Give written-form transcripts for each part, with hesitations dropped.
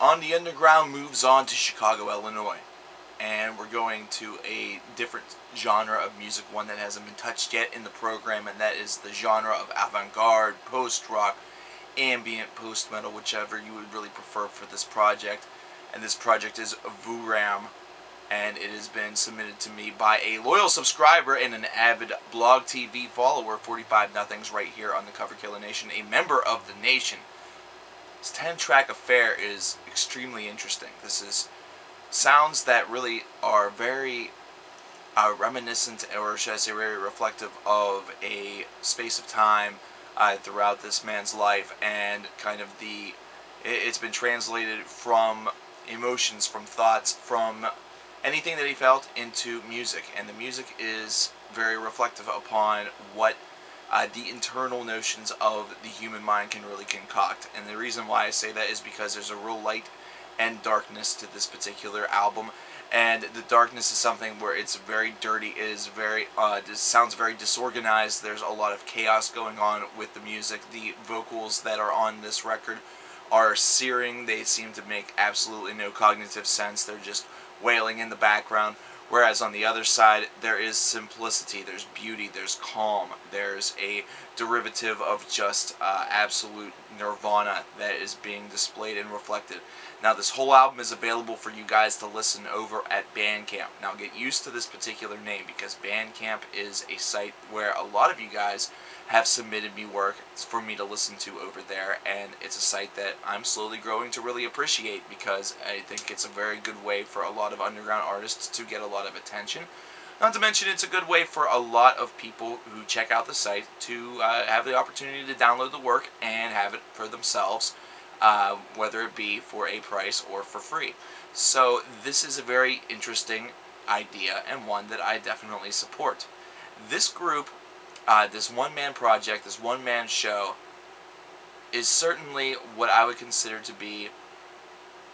On the Underground moves on to Chicago, Illinois. And we're going to a different genre of music, one that hasn't been touched yet in the program, and that is the genre of avant-garde, post-rock, ambient, post-metal, whichever you would really prefer for this project. And this project is Vooram, and it has been submitted to me by a loyal subscriber and an avid blog TV follower, 45 Nothings, right here on the coverkillernation, a member of the nation. This 10-track affair is extremely interesting. This is sounds that really are very reminiscent, or should I say very reflective of a space of time throughout this man's life, and kind of it's been translated from emotions, from thoughts, from anything that he felt into music, and the music is very reflective upon what the internal notions of the human mind can really concoct. And the reason why I say that is because there's a real light and darkness to this particular album, and the darkness is something where it's very dirty, it is very sounds very disorganized. There's a lot of chaos going on with the music. The vocals that are on this record are searing. They seem to make absolutely no cognitive sense. They're just wailing in the background. Whereas on the other side, there is simplicity, there's beauty, there's calm, there's a derivative of just absolute nirvana that is being displayed and reflected. Now, this whole album is available for you guys to listen over at Bandcamp. Now, get used to this particular name, because Bandcamp is a site where a lot of you guys have submitted me work for me to listen to over there, and it's a site that I'm slowly growing to really appreciate, because I think it's a very good way for a lot of underground artists to get a lot of attention. Not to mention, it's a good way for a lot of people who check out the site to have the opportunity to download the work and have it for themselves, whether it be for a price or for free. So this is a very interesting idea, and one that I definitely support. This group, this one-man project, this one-man show, is certainly what I would consider to be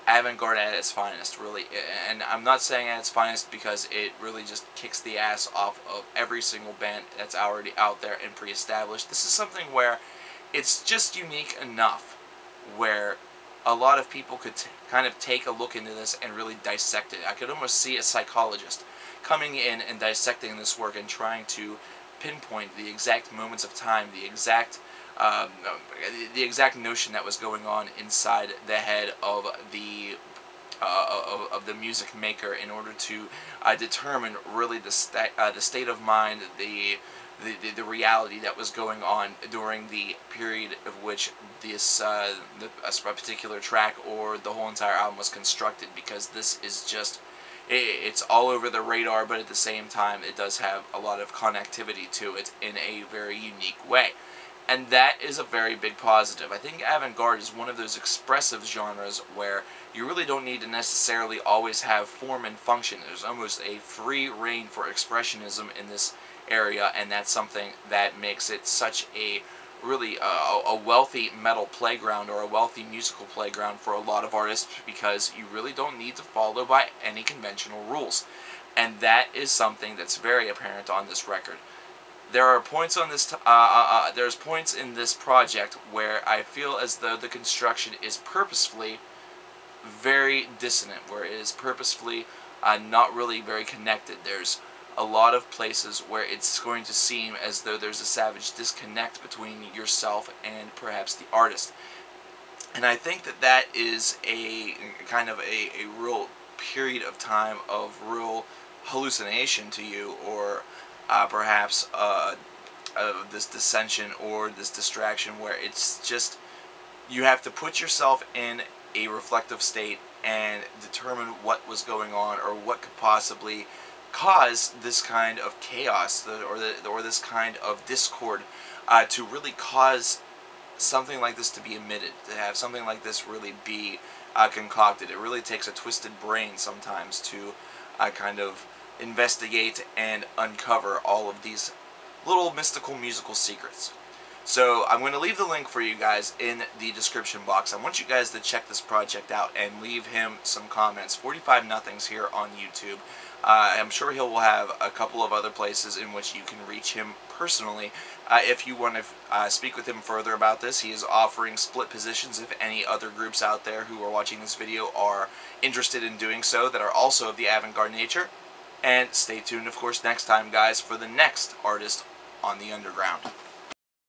avant-garde at its finest, really. And I'm not saying at its finest because it really just kicks the ass off of every single band that's already out there and pre-established. This is something where it's just unique enough where a lot of people could kind of take a look into this and really dissect it. I could almost see a psychologist coming in and dissecting this work and trying to pinpoint the exact moments of time, the exact notion that was going on inside the head of the music maker, in order to determine really the state of mind, the reality that was going on during the period of which this a particular track or the whole entire album was constructed. Because this is just, it's all over the radar, but at the same time it does have a lot of connectivity to it in a very unique way. And that is a very big positive. I think avant-garde is one of those expressive genres where you really don't need to necessarily always have form and function. There's almost a free reign for expressionism in this area, and that's something that makes it such a really a wealthy metal playground, or a wealthy musical playground for a lot of artists, because you really don't need to follow by any conventional rules. And that is something that's very apparent on this record. There are points on this there's points in this project where I feel as though the construction is purposefully very dissonant, where it is purposefully not really very connected. There's a lot of places where it's going to seem as though there's a savage disconnect between yourself and perhaps the artist. And I think that that is a kind of a real period of time of real hallucination to you, or perhaps this dissension or this distraction, where it's just, you have to put yourself in a reflective state and determine what was going on, or what could possibly cause this kind of chaos, or this kind of discord, to really cause something like this to be emitted, to have something like this really be concocted. It really takes a twisted brain sometimes to kind of investigate and uncover all of these little mystical musical secrets. So I'm going to leave the link for you guys in the description box. I want you guys to check this project out and leave him some comments. 45 Nothings here on YouTube. I'm sure he will have a couple of other places in which you can reach him personally. If you want to speak with him further about this, he is offering split positions if any other groups out there who are watching this video are interested in doing so that are also of the avant-garde nature. And stay tuned, of course, next time, guys, for the next artist on the underground.